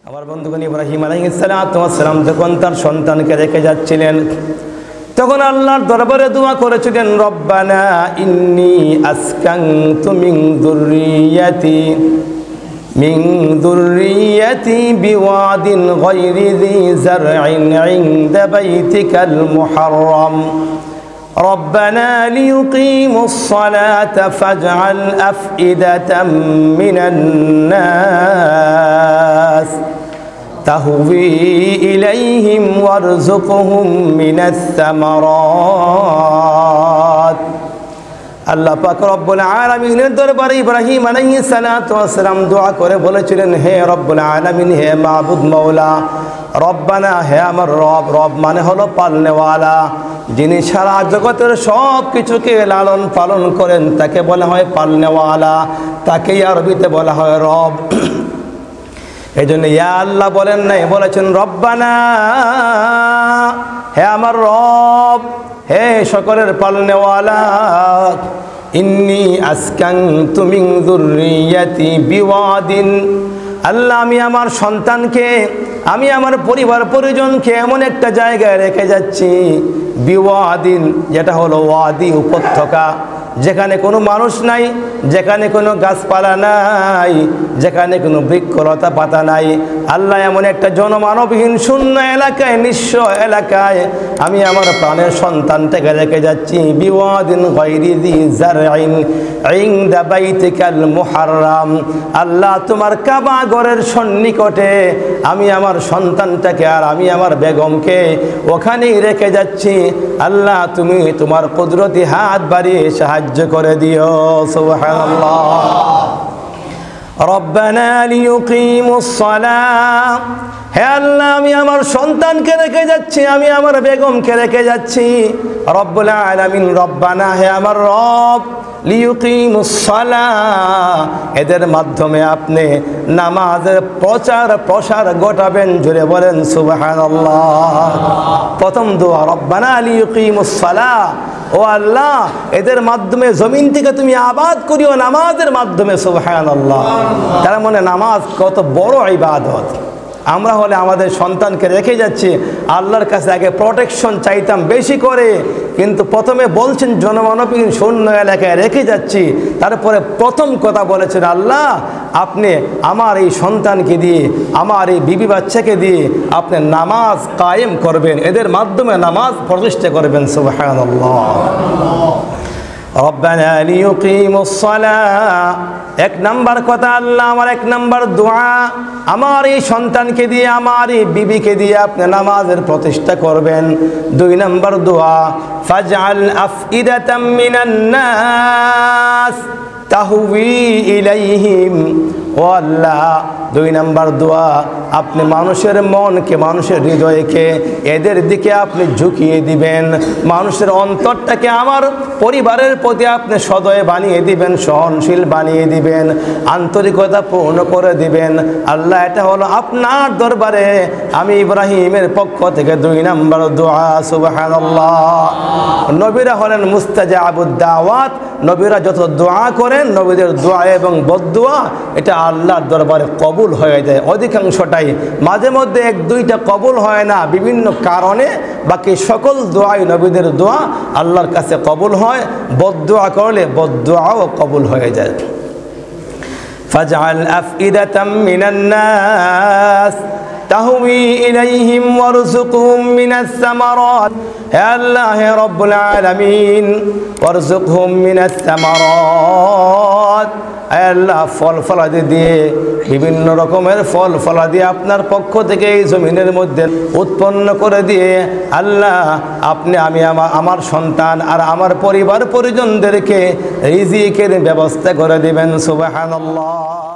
আমার বন্ধুগণ ইব্রাহিম আলাইহিস সালাম যখন তার সন্তানকে রেখে যাচ্ছিলেন তখন আল্লাহর দরবারে দোয়া করেছিলেন, রব্বানা ইন্নী আসকানতু মিন যুররিয়াতি বিওয়াদিন গায়রি যী যারইন ইনদা বাইতিকাল মুহাররম ربنا ليقيموا الصلاة فاجعل أفئدة من الناس تهوي إليهم وارزقهم من الثمرات আল্লাহ পাক রব্বুল আলামিনের দরবারে ইব্রাহিম আলাইহিস সালাম দোয়া করে বলেছিলেন, হে রব্বুল আলামিন, হে মাবুদ মওলা, রব্বানা, হে আমার রব। রব মানে হলো পালনেওয়ালা, যিনি সারা জগতের সব কিছুকে লালন পালন করেন তাকে বলা হয় পালনেওয়ালা, তাকেই আরবিতে বলা হয় রব। এই জন্য ইয়া আল্লাহ বলেন নাই, বলেছেন রব্বানা, হে আমার রব, হে সকলের পালনেওয়ালা। ইন্নী আসকানতু মিন যুররিয়াতি বিওয়াদিন, আল্লাহ আমি আমার সন্তানকে, আমি আমার পরিবার পরিজনকে এমন একটা জায়গায় রেখে যাচ্ছি, বিওয়াদিন যেটা হলো ওয়াদি, উপত্যকা, যেখানে কোনো মানুষ নাই, যেখানে কোনো গাছপালা নাই, যেখানে কোনো বৃক্ষলতা পাতা নাই। আল্লাহ এমন একটা জনমানবহীন শূন্য এলাকায়, নিঃস্ব এলাকায় আমি আমার প্রাণের সন্তানটাকে রেখে যাচ্ছি, বিওয়াদিন গায়রি যী যারইন ইনদা বাইতিকাল মুহাররম। আল্লাহ তোমার কাবা ঘরের সন্নিকটে আমি আমার সন্তানটাকে আর আমি আমার বেগমকে ওখানেই রেখে যাচ্ছি। আল্লাহ তুমি তোমার কুদরতি হাত বাড়িয়ে সাহায্য করে দিও। সুবহানাল্লাহ। রব্বানা লিয়ুকিমুস সালাহ, হে আল্লাহ আমি আমার সন্তানকে রেখে যাচ্ছি, আমি আমার বেগমকে রেখে যাচ্ছি। রব্বুল আলামিন, রব্বানা, হে আমার রব, লিয়ুকিমুস সালাহ, এদের মাধ্যমে আপনি নামাজের প্রচার প্রসার ঘটাবেন। জোরে বলেন সুবহানাল্লাহ। প্রথম দোয়া, রব্বানা লিয়ুকিমুস সালাহ, ও আল্লাহ এদের মাধ্যমে জমিন থেকে তুমি আবাদ করিও নামাজের মাধ্যমে। সুবহানাল্লাহ। তার মানে নামাজ কত বড় ইবাদত। আমরা হলে আমাদের সন্তানকে রেখে যাচ্ছি, আল্লাহর কাছে আগে প্রোটেকশন চাইতাম বেশি করে, কিন্তু প্রথমে বলছেন জনমানবহীন শূন্য এলাকায় রেখে যাচ্ছি, তারপরে প্রথম কথা বলেছেন, আল্লাহ আপনি আমার এই সন্তানকে দিয়ে, আমার এই বিবি বাচ্চাকে দিয়ে আপনি নামাজ কায়েম করবেন, এদের মাধ্যমে নামাজ প্রতিষ্ঠা করবেন। সুবহানাল্লাহ। রব্বানা লিয়ুকিমুস সালাহ, এক নাম্বার কথা, আল্লাহ আমার এক নাম্বার দোয়া, আমার এই সন্তানকে দিয়ে, আমার এই বিবিকে দিয়ে আপনি নামাজের প্রতিষ্ঠা করবেন। দুই নাম্বার দোয়া, ফাজআল আফইদাতাম মিনান নাস তাহউই ইলাইহিম, ও আল্লাহ দুই নাম্বার দোয়া, আপনি মানুষের মনকে, মানুষের হৃদয়কে এদের দিকে আপনি ঝুঁকিয়ে দিবেন, মানুষের অন্তরটাকে আমার পরিবারের প্রতি আপনি সদয় বানিয়ে দিবেন, সহনশীল বানিয়ে দিবেন, আন্তরিকতা পূর্ণ করে দিবেন। আল্লাহ এটা হলো আপনার দরবারে আমি ইব্রাহিমের পক্ষ থেকে দুই নাম্বার দোয়া। সুবহানাল্লাহ। নবীরা হলেন মুস্তাজাবুদ দাওয়াত, নবীরা যত দোয়া করেন, নবীদের দোয়া এবং বদদোয়া এটা আল্লাহর দরবারে কবুল হয়ে যায় অধিকাংশটাই। মাঝে মধ্যে এক দুইটা কবুল হয় না বিভিন্ন কারণে, বাকি সকল দোয়াই নবীদের দোয়া আল্লাহর কাছে কবুল হয়। বদদোয়া করলে বদদোয়াও কবুল হয়ে যায়। ফাজআল আফইদাতাম মিনান নাস তাহউই ইলাইহিম ওয়ারযুকহুম মিনাস সামারাত, হে আল্লাহ, হে রব্বুল আলামিন, ওয়ারযুকহুম মিনাস সামারাত, হে আল্লাহ ফল ফলাদি দিয়ে, বিভিন্ন রকমের ফল ফলাদি আপনার পক্ষ থেকে এই জমিনের মধ্যে উৎপন্ন করে দিয়ে আল্লাহ আপনি আমি আমার সন্তান আর আমার পরিবার পরিজনদেরকে রিজিকের ব্যবস্থা করে দিবেন। সুবহানাল্লাহ।